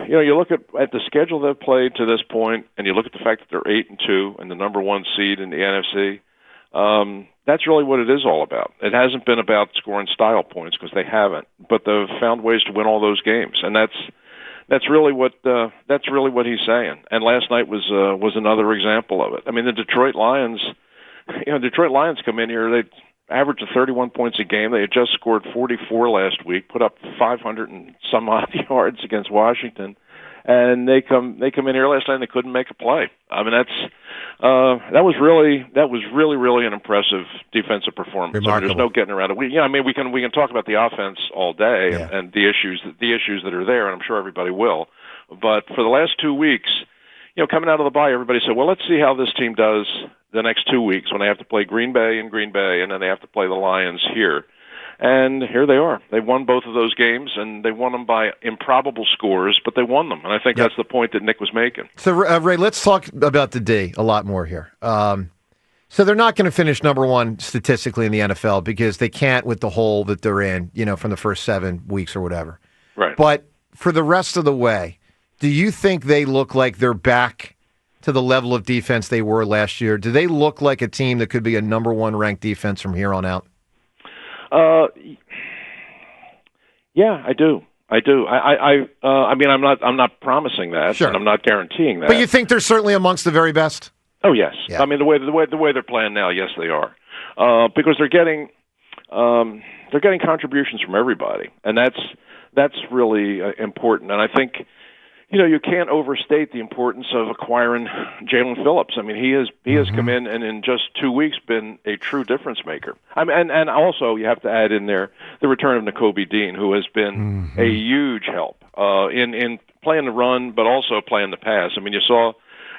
you look at the schedule they've played to this point, and you look at the fact that they're 8-2 and the number one seed in the NFC. That's really what it is all about. It hasn't been about scoring style points because they haven't, but they've found ways to win all those games, and that's really what he's saying. And last night was another example of it. I mean, the Detroit Lions come in here, they average of 31 points a game. They had just scored 44 last week, put up 500 and some odd yards against Washington, and they come in here last night and they couldn't make a play. I mean, that was really an impressive defensive performance. Remarkable. I mean, there's no getting around it. We can talk about the offense all day and the issues that are there, and I'm sure everybody will. But for the last 2 weeks, coming out of the bye, everybody said, well, let's see how this team does the next 2 weeks when they have to play Green Bay, and then they have to play the Lions here. And here they are. They won both of those games, and they won them by improbable scores, but they won them. And I think that's the point that Nick was making. So, Ray, let's talk about the D a lot more here. So they're not going to finish number one statistically in the NFL because they can't with the hole that they're in, from the first 7 weeks or whatever. Right. But for the rest of the way, do you think they look like they're back to the level of defense they were last year? Do they look like a team that could be a number one ranked defense from here on out? Yeah, I do. I mean, I'm not promising that, sure, and I'm not guaranteeing that. But you think they're certainly amongst the very best? Oh yes. Yeah. I mean, the way they're playing now, yes, they are, because they're getting contributions from everybody, and that's really important. And I think you can't overstate the importance of acquiring Jalen Phillips. I mean, he has come in and in just 2 weeks been a true difference maker. I mean, and also you have to add in there the return of Nakobe Dean, who has been a huge help in playing the run, but also playing the pass. I mean, you saw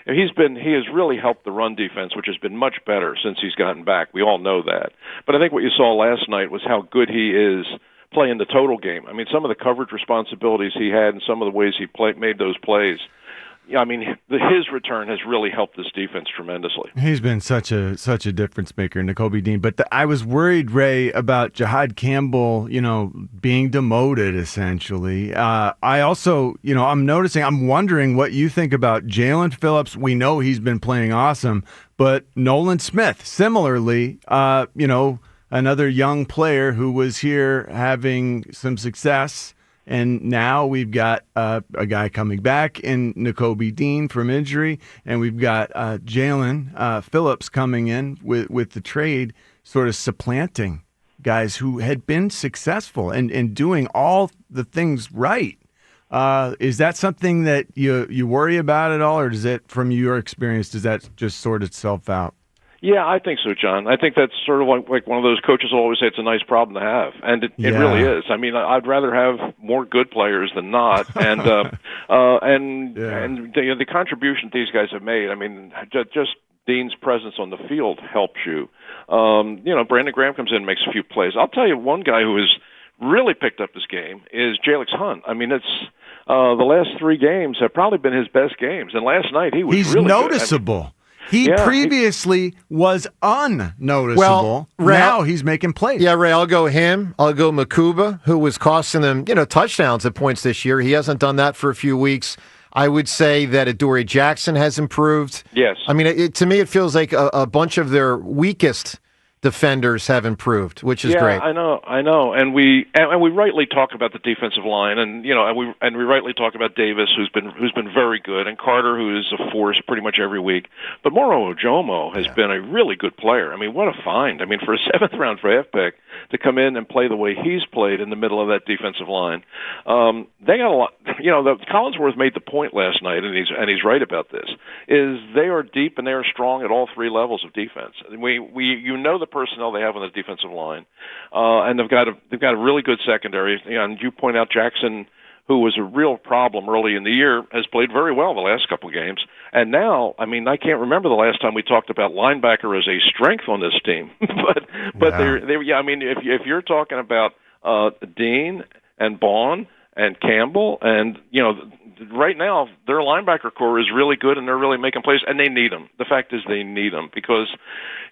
he has really helped the run defense, which has been much better since he's gotten back. We all know that. But I think what you saw last night was how good he is playing the total game. I mean, some of the coverage responsibilities he had and some of the ways he made those plays. I mean, his return has really helped this defense tremendously. He's been such a difference maker, Nakobe Dean. But I was worried, Ray, about Jahad Campbell, being demoted essentially. I also, I'm wondering what you think about Jalen Phillips. We know he's been playing awesome, but Nolan Smith, similarly, another young player who was here having some success, and now we've got a guy coming back in Nakobe Dean from injury, and we've got Jalen Phillips coming in with the trade, sort of supplanting guys who had been successful and doing all the things right. Is that something that you worry about at all, or does it, from your experience, does that just sort itself out? Yeah, I think so, John. I think that's sort of like one of those coaches will always say it's a nice problem to have, and it really is. I mean, I'd rather have more good players than not, and the contribution these guys have made. I mean, just Dean's presence on the field helps you. Brandon Graham comes in and makes a few plays. I'll tell you, one guy who has really picked up his game is Jalix Hunt. I mean, it's the last 3 games have probably been his best games, and last night he's really noticeable. Good. I mean, he previously was unnoticeable. Well, now he's making plays. Yeah, Ray, I'll go him. I'll go Makuba, who was costing them, touchdowns at points this year. He hasn't done that for a few weeks. I would say that Adoree Jackson has improved. Yes. I mean, to me, it feels like a bunch of their weakest defenders have improved, which is great. I know, and we rightly talk about the defensive line, and we rightly talk about Davis, who's been very good, and Carter, who is a force pretty much every week. But Moro Ojomo has been a really good player. I mean, what a find! I mean, for a 7th round draft pick to come in and play the way he's played in the middle of that defensive line, they got a lot. Collinsworth made the point last night, and he's right about this. Is they are deep and they are strong at all 3 levels of defense. The personnel they have on the defensive line, and they've got a really good secondary. And you point out Jackson, who was a real problem early in the year, has played very well the last couple of games. And now, I mean, I can't remember the last time we talked about linebacker as a strength on this team. but they I mean, if you're talking about Dean and Bond and Campbell and right now their linebacker core is really good, and they're really making plays, and they need them. The fact is they need them because,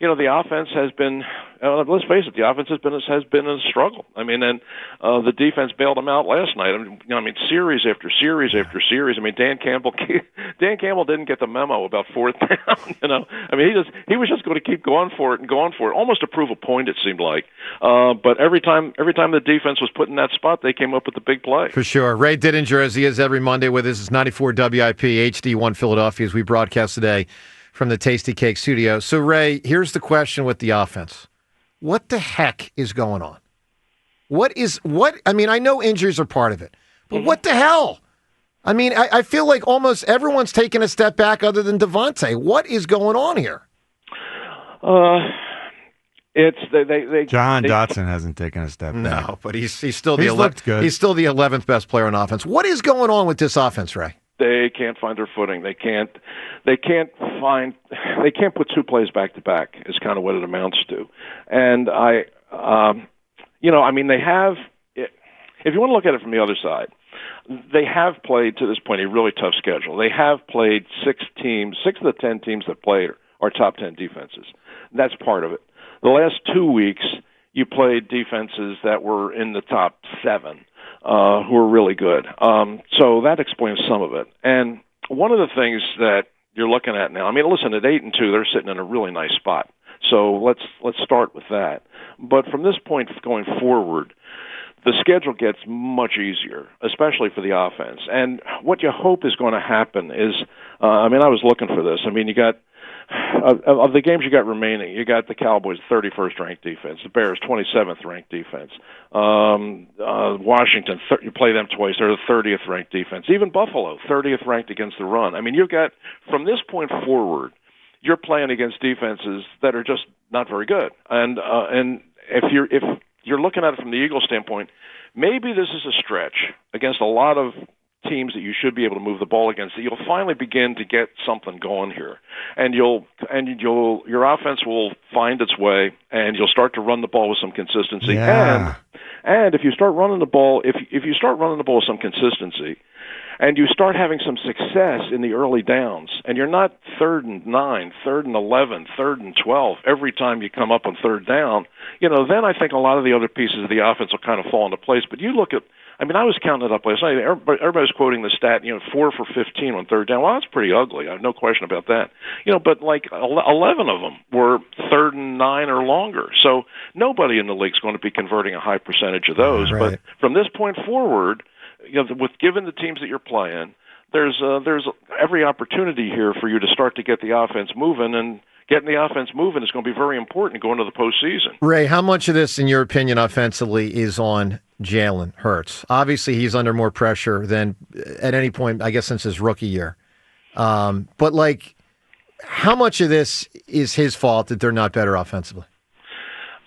the offense has been. Let's face it, the offense has been a struggle. I mean, and the defense bailed them out last night. I mean, series after series after series. I mean, Dan Campbell didn't get the memo about fourth down. I mean, he was just going to keep going for it, almost to prove a point. It seemed like, but every time the defense was put in that spot, they came up with the big play. For sure. Ray Didinger, as he is every Monday with us, is 94 WIP HD1 Philadelphia as we broadcast today from the Tasty Cake studio. So, Ray, here's the question with the offense. What the heck is going on? I mean, I know injuries are part of it, but what the hell? I mean, I feel like almost everyone's taken a step back other than Devontae. What is going on here? John Dotson hasn't taken a step back. No, but he's still the 11th best player on offense. What is going on with this offense, Ray? They can't find their footing. They can't put two plays back to back is kind of what it amounts to. And they have, if you want to look at it from the other side, they have played to this point a really tough schedule. They have played 6 of the 10 teams that played are top 10 defenses. That's part of it. The last 2 weeks, you played defenses that were in the top 7. Who are really good. So that explains some of it. And one of the things that you're looking at now, I mean, listen, at 8-2, they're sitting in a really nice spot. So let's start with that. But from this point going forward, the schedule gets much easier, especially for the offense. And what you hope is going to happen is, I was looking for this. I mean, you got, of the games you got remaining, you got the Cowboys 31st ranked defense, the Bears 27th ranked defense, Washington, you play them twice, they're the 30th ranked defense, even Buffalo 30th ranked against the run. I mean, you've got, from this point forward, you're playing against defenses that are just not very good. And if you're looking at it from the Eagles standpoint, maybe this is a stretch against a lot of teams that you should be able to move the ball against, that you'll finally begin to get something going here, and your offense will find its way, and you'll start to run the ball with some consistency. Yeah. And if you start running the ball, if you start running the ball with some consistency, and you start having some success in the early downs, and you're not 3rd and 9, 3rd and 11, 3rd and 12 every time you come up on third down, then I think a lot of the other pieces of the offense will kind of fall into place. But you look at, I was counting it up last night. Everybody's quoting the stat, 4 for 15 on third down. Well, that's pretty ugly. I have no question about that. But like 11 of them were 3rd and 9 or longer. So nobody in the league's going to be converting a high percentage of those. Right. But from this point forward, with given the teams that you're playing, there's every opportunity here for you to start to get the offense moving, and getting the offense moving is going to be very important going to the postseason. Ray, how much of this, in your opinion, offensively, is on Jalen Hurts? Obviously, he's under more pressure than at any point, I guess, since his rookie year. But how much of this is his fault that they're not better offensively?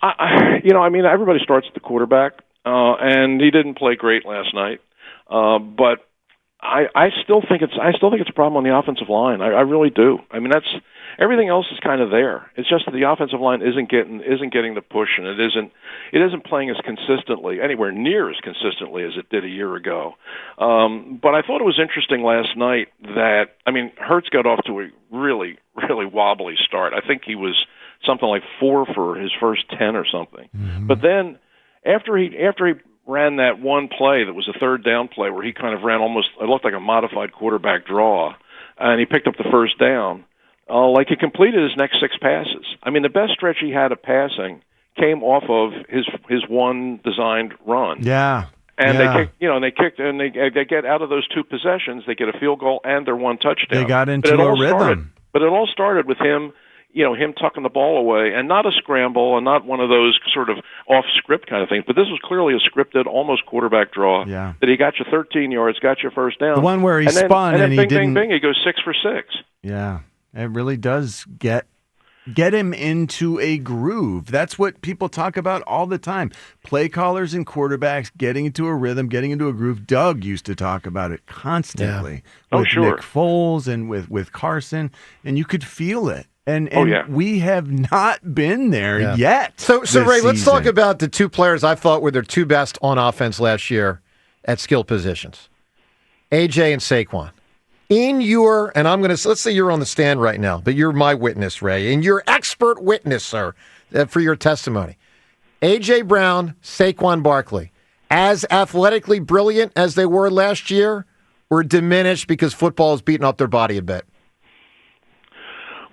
Everybody starts at the quarterback, and he didn't play great last night. But I still think it's a problem on the offensive line. I really do. That's everything else is kind of there. It's just that the offensive line isn't getting the push, and it isn't playing as consistently, anywhere near as consistently as it did a year ago. But I thought it was interesting last night that Hurts got off to a really, really wobbly start. I think he was something like 4 for his first 10 or something. Mm-hmm. But then after he ran that one play that was a third down play where he kind of ran it looked like a modified quarterback draw, and he picked up the first down, he completed his next 6 passes. The best stretch he had of passing came off of his one designed run. Yeah. And they get out of those 2 possessions, they get a field goal and their one touchdown. They got into a rhythm. But it all started with him tucking the ball away, and not a scramble, and not one of those sort of off-script kind of things. But this was clearly a scripted, almost quarterback draw. Yeah. That he got you 13 yards, got your first down. The one where he spun and he bing, didn't. Bing, bing, he goes 6 for 6. Yeah, it really does get him into a groove. That's what people talk about all the time. Play callers and quarterbacks getting into a rhythm, getting into a groove. Doug used to talk about it constantly with Nick Foles and with Carson, and you could feel it. And we have not been there yet. So Ray, let's talk about the 2 players I thought were their 2 best on offense last year at skill positions. AJ and Saquon. And I'm going to, let's say you're on the stand right now, but you're my witness, Ray, and you're expert witness, sir, for your testimony. AJ Brown, Saquon Barkley, as athletically brilliant as they were last year, or diminished because football is beating up their body a bit?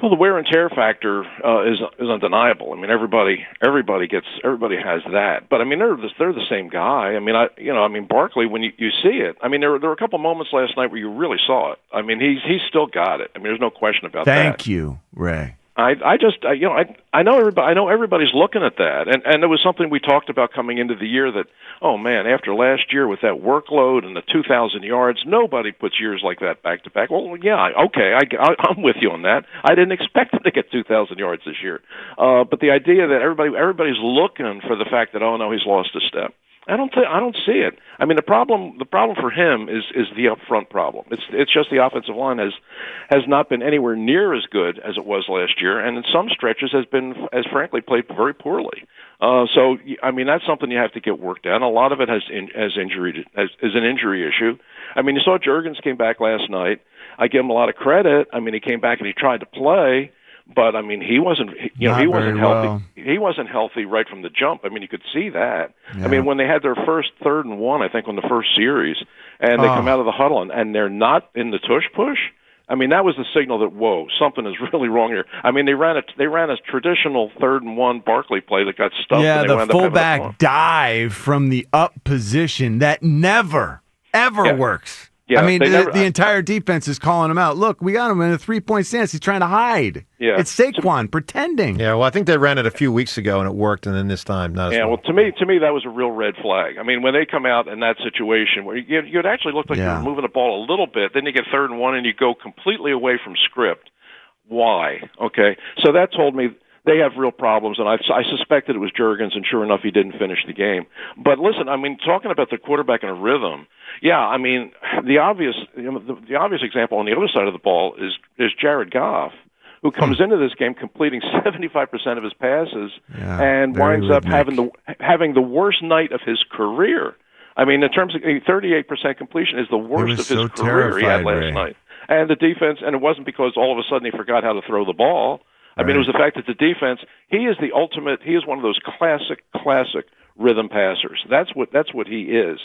Well, the wear and tear factor is undeniable. I mean, everybody has that. But I mean, they're the same guy. I mean, Barkley, when you see it, I mean, there were a couple moments last night where you really saw it. I mean, he's still got it. I mean, there's no question about that. Thank you, Ray. I know everybody's looking at that, and it was something we talked about coming into the year that, oh man, after last year with that workload and the 2,000 yards, nobody puts years like that back to back. Well, yeah, okay, I'm with you on that. I didn't expect him to get 2,000 yards this year, but the idea that everybody's looking for the fact that, oh no, he's lost a step. I don't see it. I mean, the problem for him is the upfront problem. It's just the offensive line has not been anywhere near as good as it was last year, and in some stretches has frankly played very poorly. So I mean, that's something you have to get worked out. A lot of it is an injury issue. I mean, you saw Juergens came back last night. I give him a lot of credit. I mean, he came back and he tried to play. But I mean, he wasn't healthy. Well. He wasn't healthy right from the jump. I mean, you could see that. Yeah. I mean, when they had their first 3rd and 1, I think on the first series, and they come out of the huddle and they're not in the tush push. I mean, that was the signal that whoa, something is really wrong here. I mean, they ran a traditional 3rd and 1 Barkley play that got stuffed. Yeah, and they the fullback dive from the up position that never ever works. Yeah, I mean, the entire defense is calling him out. Look, we got him in a 3-point stance. He's trying to hide. Yeah. It's Saquon pretending. Yeah, well, I think they ran it a few weeks ago, and it worked, and then this time, not as well. Well, to me, that was a real red flag. I mean, when they come out in that situation where you'd actually look like you were moving the ball a little bit, then you get 3rd and 1, and you go completely away from script. Why? Okay, so that told me they have real problems, and I suspected it was Juergens, and sure enough, he didn't finish the game. But listen, I mean, talking about the quarterback in a rhythm, yeah, I mean, the obvious example on the other side of the ball is Jared Goff, who comes into this game completing 75% of his passes and winds up having the worst night of his career. I mean, in terms of 38% completion is the worst of his career he had last night. And the defense, and it wasn't because all of a sudden he forgot how to throw the ball. I mean, it was the fact that the defense, he is one of those classic rhythm passers. That's what he is.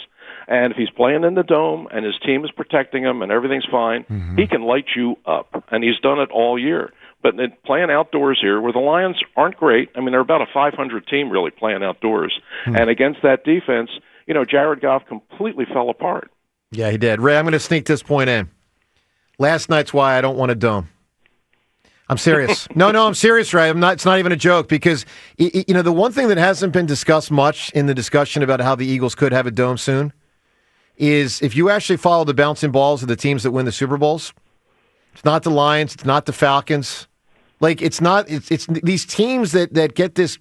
And if he's playing in the dome and his team is protecting him and everything's fine, he can light you up. And he's done it all year. But playing outdoors here, where the Lions aren't great, I mean, they're about a 500 team really playing outdoors. And against that defense, Jared Goff completely fell apart. Yeah, he did. Ray, I'm going to sneak this point in. Last night's why I don't want a dome. I'm serious. No, I'm serious, Ray. It's not even a joke because, the one thing that hasn't been discussed much in the discussion about how the Eagles could have a dome soon is if you actually follow the bouncing balls of the teams that win the Super Bowls, it's not the Lions, it's not the Falcons. Like, it's these teams that get this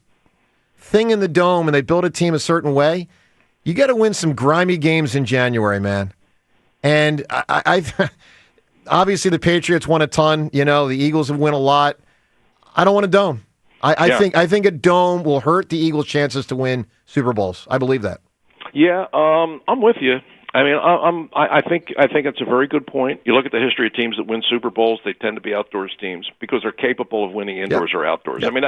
thing in the dome and they build a team a certain way. You got to win some grimy games in January, man. And I obviously, the Patriots won a ton. The Eagles have won a lot. I don't want a dome. I think a dome will hurt the Eagles' chances to win Super Bowls. I believe that. Yeah, I'm with you. I mean, I think it's a very good point. You look at the history of teams that win Super Bowls; they tend to be outdoors teams because they're capable of winning indoors or outdoors. Yep. I mean,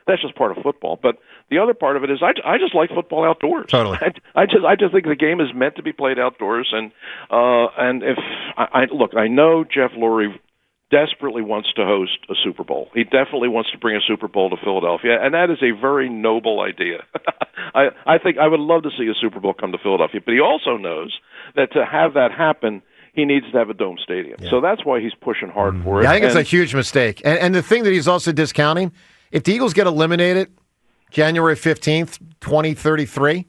that's just part of football. But the other part of it is, I just like football outdoors. Totally. I just think the game is meant to be played outdoors. And if I know Jeff Lurie desperately wants to host a Super Bowl. He definitely wants to bring a Super Bowl to Philadelphia, and that is a very noble idea. I think I would love to see a Super Bowl come to Philadelphia, but he also knows that to have that happen, he needs to have a dome stadium. Yeah. So that's why he's pushing hard for it. Yeah, I think it's a huge mistake. And the thing that he's also discounting, if the Eagles get eliminated January 15th, 2033,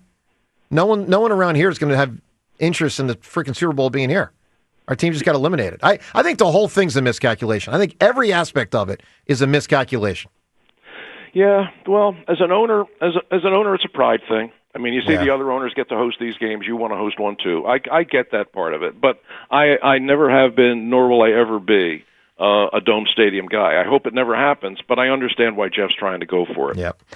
no one around here is going to have interest in the freaking Super Bowl being here. Our team just got eliminated. I think the whole thing's a miscalculation. I think every aspect of it is a miscalculation. Yeah, well, as an owner, it's a pride thing. I mean, you see the other owners get to host these games. You want to host one too. I get that part of it, but I never have been, nor will I ever be, a dome stadium guy. I hope it never happens, but I understand why Jeff's trying to go for it. Yeah.